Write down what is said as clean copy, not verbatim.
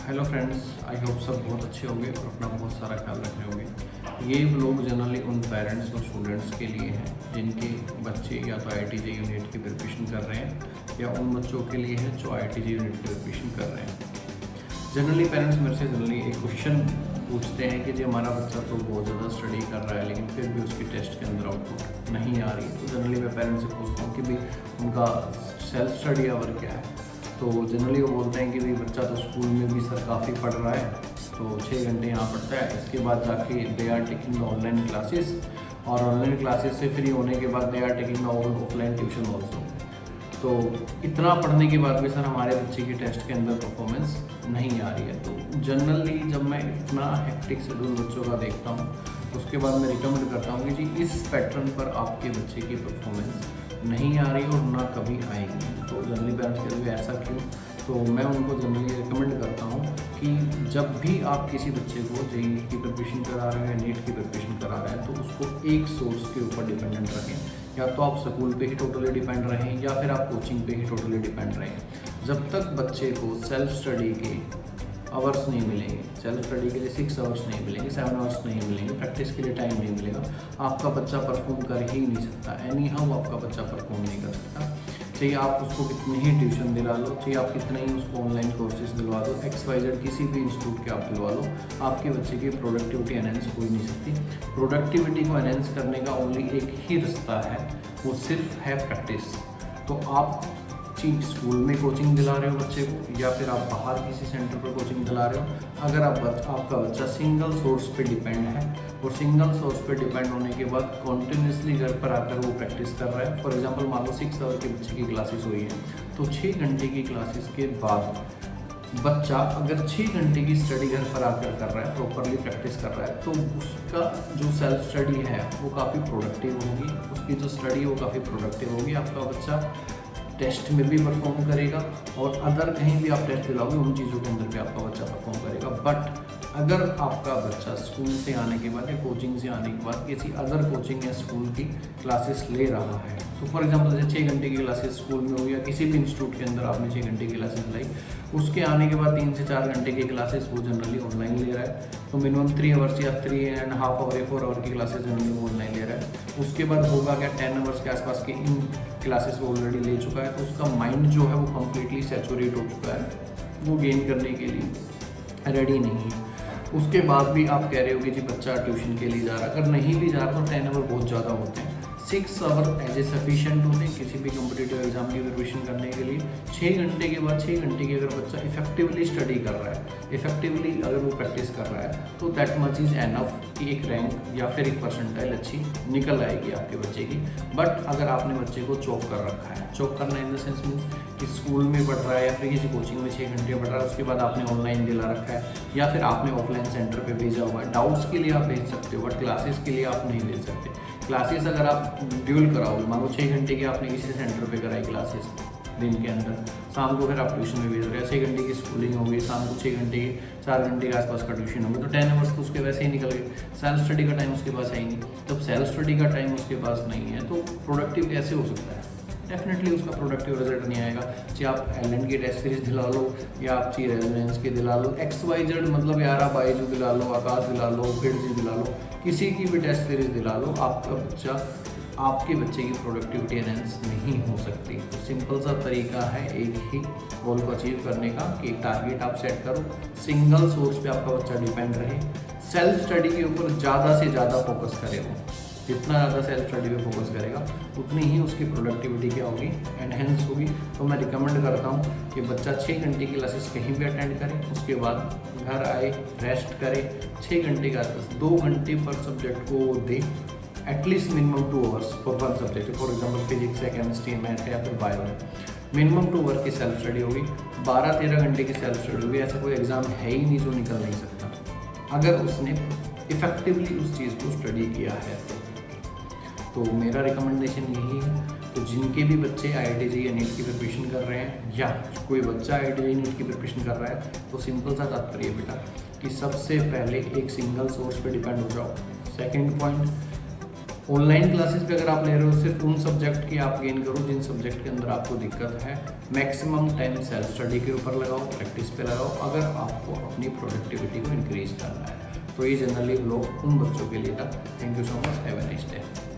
Hello friends, I hope सब बहुत अच्छे होंगे और अपना बहुत सारा ख्याल रख रहे होंगे। ये व्लॉग जनरली उन पेरेंट्स और स्टूडेंट्स के लिए हैं जिनके बच्चे या तो IIT JEE नीट की प्रिपरेशन कर रहे हैं या उन बच्चों के लिए है जो IIT JEE नीट की प्रिपरेशन कर रहे हैं। जनरली पेरेंट्स मेरे से जनरली एक क्वेश्चन पूछते हैं कि जी हमारा बच्चा तो बहुत ज़्यादा स्टडी कर रहा है लेकिन फिर भी उसकी टेस्ट के अंदर आउटपुट नहीं आ रही। तो जनरली मैं पेरेंट्स से पूछता हूँ कि भाई उनका सेल्फ स्टडी आवर क्या है। तो जनरली वो बोलते हैं कि भाई बच्चा तो स्कूल में भी सर काफ़ी पढ़ रहा है, तो 6 घंटे यहाँ पढ़ता है, इसके बाद जाके they are taking online classes और ऑनलाइन क्लासेस से फ्री होने के बाद they are taking offline tuition also. तो इतना पढ़ने के बाद भी सर हमारे बच्चे की टेस्ट के अंदर परफॉर्मेंस नहीं आ रही है। तो जनरली जब मैं इतना हेक्टिक शेड्यूल बच्चों का देखता हूँ उसके बाद मैं रिकमेंड करता हूँ कि जी इस पैटर्न पर आपके बच्चे की परफॉर्मेंस नहीं आ रही और ना कभी आएगी। तो जनरली पेरेंट्स कहते हैं ऐसा क्यों, तो मैं उनको जनरली रिकमेंड करता हूँ कि जब भी आप किसी बच्चे को JEE की प्रिपरेशन करा रहे हैं या नीट की प्रिपरेशन करा रहे हैं तो उसको एक सोर्स के ऊपर डिपेंडेंट रखें। या तो आप स्कूल पे ही टोटली डिपेंड रहें या फिर आप कोचिंग पे ही टोटली डिपेंड रहें। जब तक बच्चे को सेल्फ स्टडी के आवर्स नहीं मिलेंगे, सेल्फ स्टडी के लिए 6 आवर्स नहीं मिलेंगे, 7 आवर्स नहीं मिलेंगे, प्रैक्टिस के लिए टाइम नहीं मिलेगा, आपका बच्चा परफॉर्म कर ही नहीं सकता। एनी हाउ आपका बच्चा परफॉर्म नहीं कर सकता। चाहिए आप उसको कितनी ही ट्यूशन दिला लो, चाहिए आप कितने ही उसको ऑनलाइन कोर्सेज दिलवा दो, XYZ किसी भी इंस्टीट्यूट के आप दिलवा लो, आपके बच्चे की प्रोडक्टिविटी एनहेंस हो ही नहीं सकती। प्रोडक्टिविटी को एनहेंस करने का ओनली एक ही रास्ता है, वो सिर्फ है प्रैक्टिस। तो आप स्कूल में कोचिंग दिला रहे हो बच्चे को या फिर आप बाहर किसी सेंटर पर कोचिंग दिला रहे हो, अगर आपका बच्चा सिंगल सोर्स पे डिपेंड है और सिंगल सोर्स पे डिपेंड होने के बाद कॉन्टिन्यूसली घर पर आकर वो प्रैक्टिस कर रहा है। फॉर एग्जांपल मान लो 6 आवर के बच्चे की क्लासेस हुई है तो 6 घंटे की क्लासेस के बाद बच्चा अगर 6 घंटे की स्टडी घर पर आकर कर रहा है, प्रॉपरली प्रैक्टिस कर रहा है, तो उसका जो सेल्फ स्टडी है वो काफ़ी प्रोडक्टिव होगी, उसकी जो स्टडी है वो काफ़ी प्रोडक्टिव होगी। आपका बच्चा टेस्ट में भी परफॉर्म करेगा और अदर कहीं भी आप टेस्ट दिलाओगे उन चीज़ों के अंदर भी आपका बच्चा परफॉर्म करेगा। बट अगर आपका बच्चा स्कूल से आने के बाद या कोचिंग से आने के बाद किसी अदर कोचिंग या स्कूल की क्लासेस ले रहा है, तो फॉर एग्जांपल जैसे 6 घंटे की क्लासेस स्कूल में हो या किसी भी इंस्टीट्यूट के अंदर आपने 6 घंटे की क्लासेस लाई, उसके आने के बाद 3 से 4 घंटे की क्लासेस वो जनरली ऑनलाइन ले रहा है। तो मिनिमम 3 आवर्स या 3.5 आवर या 4 आवर की क्लासेस जनरली वो ऑनलाइन ले रहा है। उसके बाद होगा क्या, 10 आवर्स के आसपास की इन क्लासेस वो ऑलरेडी ले चुका है, तो उसका माइंड जो है वो कम्प्लीटली सैचुरेट हो चुका है, वो गेन करने के लिए रेडी नहीं है। उसके बाद भी आप कह रहे हो कि जी बच्चा ट्यूशन के लिए जा रहा है, अगर नहीं भी जा रहा तो 10 आवर बहुत ज़्यादा होते हैं। 6 आवर एज ए सफिशिएंट होते हैं किसी भी कॉम्पिटिटिव एग्जाम की प्रिपरेशन करने के लिए। 6 घंटे के बाद 6 घंटे की अगर बच्चा इफेक्टिवली स्टडी कर रहा है, इफेक्टिवली अगर वो प्रैक्टिस कर रहा है, तो दैट मच इज़ एनफ कि एक रैंक या फिर एक परसेंटाइल अच्छी निकल आएगी आपके बच्चे की। बट अगर आपने बच्चे को चौक कर रखा है, चौक करना इन द सेंस मीन्स कि स्कूल में पढ़ रहा है या फिर किसी कोचिंग में 6 घंटे पढ़ रहा है, उसके बाद आपने ऑनलाइन दिला रखा है या फिर आपने ऑफलाइन सेंटर पे भेजा हुआ है। डाउट्स के लिए आप भेज सकते हो बट क्लासेस के लिए आप नहीं भेज सकते। क्लासेस अगर आप ड्यूल कराओगे, मान लो 6 घंटे की आपने किसी सेंटर पे कराई क्लासेस दिन के अंदर, शाम को फिर आप ट्यूशन में भेज रहे हैं, 6 घंटे की स्कूलिंग होगी, शाम को 6 घंटे 4 घंटे के आसपास का ट्यूशन होगी, तो 10 आवर्स तो उसके वैसे ही निकल गए। सेल्फ स्टडी का टाइम उसके पास है ही नहीं। जब सेल्फ स्टडी का टाइम उसके पास नहीं है तो प्रोडक्टिव कैसे हो सकता है? डेफिनेटली उसका प्रोडक्टिव रिजल्ट नहीं आएगा। चाहे आप एलन की टेस्ट सीरीज दिला लो या आप चाहिए रेजोनेंस के दिला लो, XYZ मतलब यारा बाईजू दिला लो, आकाश दिला लो, फिर दिला लो, किसी की भी टेस्ट सीरीज दिला लो, आपके बच्चे की प्रोडक्टिविटी एनहेंस नहीं हो सकती। तो सिंपल सा तरीका है एक ही गोल को अचीव करने का कि एक टारगेट आप सेट करो, सिंगल सोर्स पे आपका बच्चा डिपेंड रहे, सेल्फ स्टडी के ऊपर ज़्यादा से ज़्यादा फोकस करे। वो जितना ज़्यादा सेल्फ स्टडी पे फोकस करेगा उतनी ही उसकी प्रोडक्टिविटी क्या होगी, एनहेंस होगी। तो मैं रिकमेंड करता हूँ कि बच्चा 6 घंटे की क्लासेस कहीं भी अटेंड करे, उसके बाद घर आए, रेस्ट करे, 6 घंटे के आसपास 2 घंटे पर सब्जेक्ट को दे, at least minimum 2 hours for one subject. For example physics है, केमिस्ट्री, मैथ है या फिर बायो है, मिनिमम 2 आवर की सेल्फ स्टडी होगी। 12-13 घंटे की सेल्फ स्टडी होगी। ऐसा कोई एग्ज़ाम है ही नहीं जो निकल नहीं सकता अगर उसने इफेक्टिवली उस चीज़ को स्टडी किया है। तो मेरा रिकमेंडेशन यही है। तो जिनके भी बच्चे IIT JEE या नीट की प्रिपरेशन कर रहे हैं या कोई बच्चा IIT JEE नीट की प्रिपरेशन कर रहा है, तो सिंपल सा तात्पर्य बेटा कि सबसे पहले एक सिंगल सोर्स पे डिपेंड हो जाओ। सेकंड पॉइंट, ऑनलाइन क्लासेस पे अगर आप ले रहे हो सिर्फ उन सब्जेक्ट की आप गेन करो जिन सब्जेक्ट के अंदर आपको दिक्कत है। मैक्सिमम टाइम सेल्फ स्टडी के ऊपर लगाओ, प्रैक्टिस पे लगाओ अगर आपको अपनी प्रोडक्टिविटी को इंक्रीज करना है। तो ये जनरली व्लॉग उन बच्चों के लिए था। Thank you so much, have a nice day.